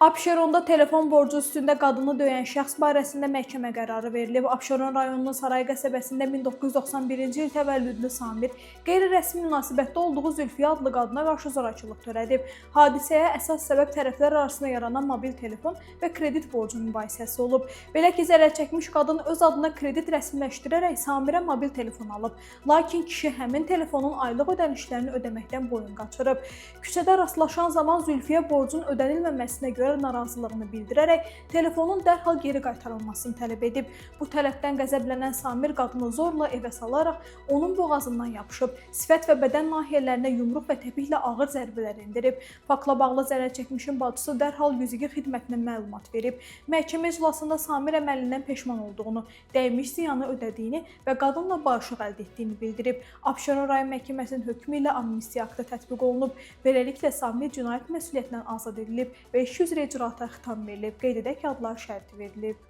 Abşeronda telefon borcu üstündə qadını döyən şəxs barəsində məhkəmə qərarı verilib. Abşeron rayonunun Saray qəsəbəsində 1991-ci il təvəllüdlü Samir qeyri-rəsmi münasibətdə olduğu Zülfiyə adlı qadına qarşı zorakılıq törədib. Hadisəyə əsas səbəb tərəflər arasında yaranan mobil telefon və kredit borcu mübahisəsi olub. Belə ki, zərərçəkmiş qadın öz adına kredit rəsmiləşdirərək Samirə mobil telefon alıb. Lakin kişi həmin telefonun aylıq ödənişlərini ödəməkdən boyun qaçırıb. Küçədə rastlaşan zaman Zülfiyə borcun ödənilməməsinə görə narazılığını bildirərək telefonun dərhal geri qaytarılmasını tələb edib. Bu tələbdən qəzəblənən Samir qadını zorla evə salaraq onun boğazından yapışıb, sifət və bədən nahiyələrinə yumruq və təpiklə ağır zərbələr endirib. Faktla bağlı zərərçəkmişin bacısı dərhal 102 xidmətinə məlumat verib. Məhkəmə iclasında Samir əməlindən peşman olduğunu, dəymiş ziyanı ödədiyini və qadınla barışıq əldə etdiyini bildirib. Abşeron rayon məhkəməsinin hökmü ilə amnistiya aktı tətbiq olunub. Beləliklə Samir cinayət məsuliyyətindən azad edilib və 200 icraata xitam verilib. Qeyd edək ki, adlar şərti verilib.